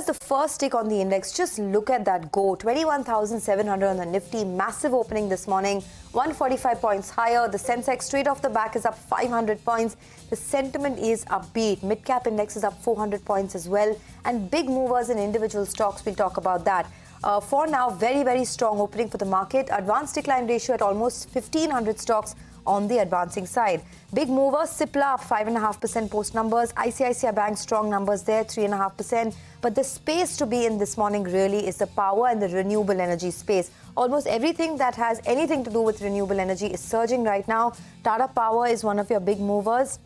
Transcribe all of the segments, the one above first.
here's the first tick on the index. Just look at that go. 21,700 on the Nifty. Massive opening this morning. 145 points higher. The Sensex straight off the back is up 500 points. The sentiment is upbeat. Mid-cap index is up 400 points as well. And big movers in individual stocks. We'll talk about that. For now, very, very strong opening for the market. Advanced decline ratio at almost 1,500 stocks on the advancing side. Big mover, Cipla up 5.5% post numbers. ICICI Bank strong numbers there, 3.5%. But the space to be in this morning really is the power and the renewable energy space. Almost everything that has anything to do with renewable energy is surging right now. Tata Power is one of your big movers.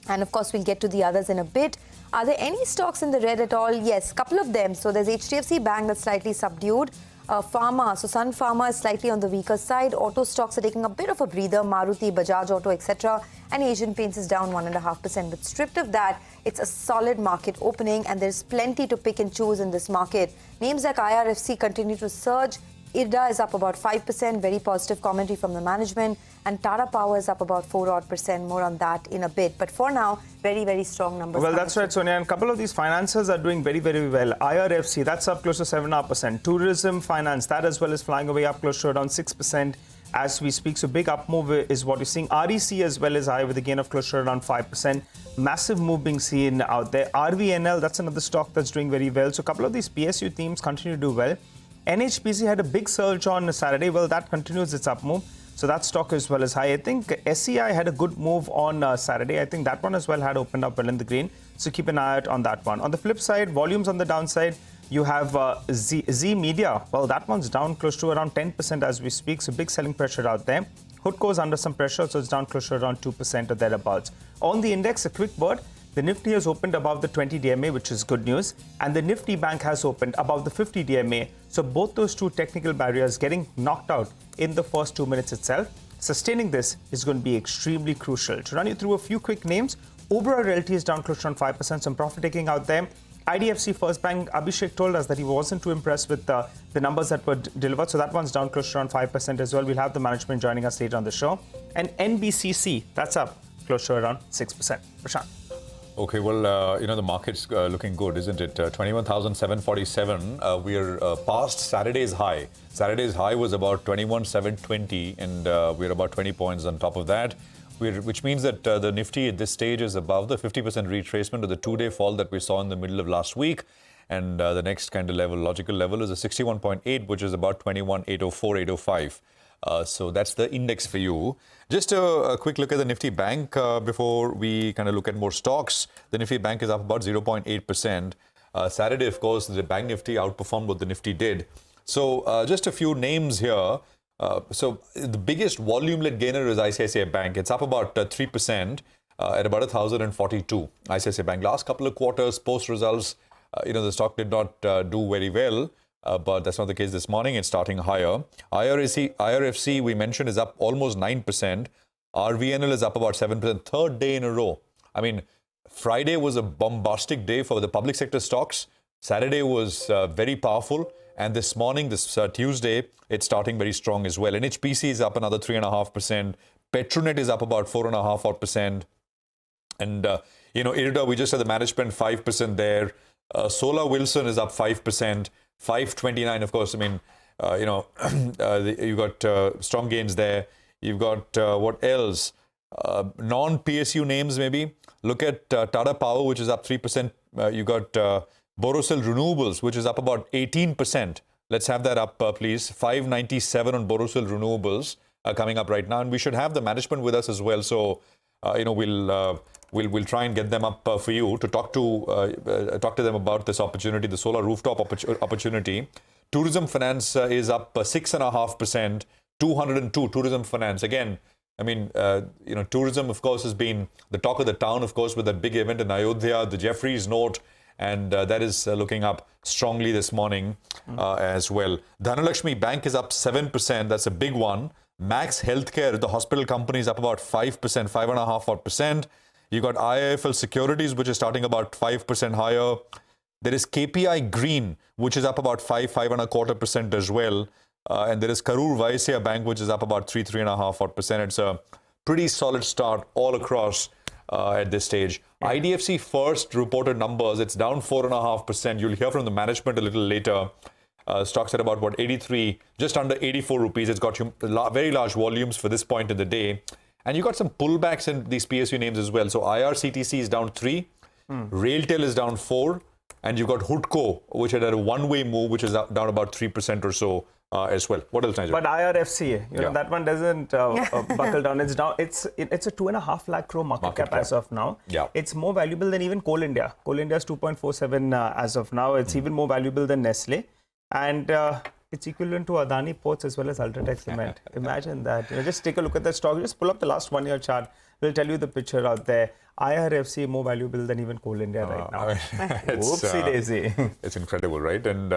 And of course, we'll get to the others in a bit. Are there any stocks in the red at all? Yes, a couple of them. So there's HDFC Bank that's slightly subdued. Pharma, so Sun Pharma is slightly on the weaker side. Auto stocks are taking a bit of a breather. Maruti, Bajaj Auto, etc. And Asian Paints is down 1.5%. But stripped of that, it's a solid market opening and there's plenty to pick and choose in this market. Names like IRFC continue to surge. IRDA is up about 5%, very positive commentary from the management. And Tata Power is up about 4% more on that in a bit. But for now, very, very strong numbers. Well, that's right, Sonia. And a couple of these finances are doing very, very well. IRFC, that's up close to 7.5%. Tourism finance, that as well is flying away up close to around 6% as we speak. So big up move is what you're seeing. REC as well is high with a gain of close to around 5%. Massive move being seen out there. RVNL, that's another stock that's doing very well. So a couple of these PSU themes continue to do well. NHPC had a big surge on Saturday. Well, that continues its up move. So that stock as well is high. I think SCI had a good move on Saturday. I think that one as well had opened up well in the green. So keep an eye out on that one. On the flip side, volumes on the downside, you have Z Media. Well, that one's down close to around 10% as we speak. So big selling pressure out there. Hoodco is under some pressure, so it's down close to around 2% or thereabouts. On the index, a quick word. The Nifty has opened above the 20 DMA, which is good news. And the Nifty Bank has opened above the 50 DMA. So both those two technical barriers getting knocked out in the first 2 minutes itself. Sustaining this is going to be extremely crucial. To run you through a few quick names, Oberoi Realty is down close to around 5%, some profit taking out there. IDFC First Bank, Abhishek told us that he wasn't too impressed with the numbers that were delivered. So that one's down close to around 5% as well. We'll have the management joining us later on the show. And NBCC, that's up close to around 6%. Prashant. Okay, well, the market's looking good, isn't it? 21,747. We are past Saturday's high. Saturday's high was about 21,720, and we're about 20 points on top of that, which means that the Nifty at this stage is above the 50% retracement of the two-day fall that we saw in the middle of last week. And the next kind of level, logical level, is a 61.8, which is about 21,804, 805. So that's the index for you. Just a quick look at the Nifty Bank before we kind of look at more stocks. The Nifty Bank is up about 0.8%. Saturday, of course, the Bank Nifty outperformed what the Nifty did. So just a few names here. So the biggest volume-led gainer is ICICI Bank. It's up about 3% at about 1,042. ICICI Bank. Last couple of quarters, post-results, the stock did not do very well. But that's not the case this morning. It's starting higher. IRFC, we mentioned, is up almost 9%. RVNL is up about 7%. Third day in a row. I mean, Friday was a bombastic day for the public sector stocks. Saturday was very powerful. And this morning, this Tuesday, it's starting very strong as well. NHPC is up another 3.5%. Petronet is up about 4.5%. And, IRDA, we just had the management 5% there. Solar Wilson is up 5%. 529, of course. I mean, you've got strong gains there. You've got what else? Non-PSU names, maybe. Look at Tata Power, which is up 3%. You've got Borosil Renewables, which is up about 18%. Let's have that up, please. 597 on Borosil Renewables coming up right now. And we should have the management with us as well. So, we'll try and get them up for you to talk to them about this opportunity, the solar rooftop opportunity. Tourism finance is up 6.5%. 202 tourism finance. Again, I mean, tourism, of course, has been the talk of the town, of course, with that big event in Ayodhya, the Jeffries note, and that is looking up strongly this morning as well. Dhanalakshmi Bank is up 7%. That's a big one. Max Healthcare, the hospital company, is up about 5%, 5.5%. You got IIFL Securities, which is starting about 5% higher. There is KPI Green, which is up about 5.25% as well. And there is Karur Vysya Bank, which is up about 3.5%. It's a pretty solid start all across at this stage. IDFC first reported numbers. It's down 4.5%. You'll hear from the management a little later. Stocks at about 83, just under 84 rupees. It's got very large volumes for this point in the day. And you got some pullbacks in these PSU names as well. So IRCTC is down 3, Railtel is down 4, and you've got Hoodco, which had a one-way move, which is down about 3% or so as well. What else, Nigel? But IRFC, you know, that one doesn't buckle down. It's down. It's a 2.5 lakh crore market cap as of now. Yeah. It's more valuable than even Coal India. Coal India is 2.47 as of now. It's even more valuable than Nestle. And it's equivalent to Adani Ports as well as Ultratech Cement. Imagine that. You know, just take a look at the stock. Just pull up the last 1 year chart. We'll tell you the picture out there. IRFC more valuable than even Coal India right now. It's, Whoopsie daisy. It's incredible, right? And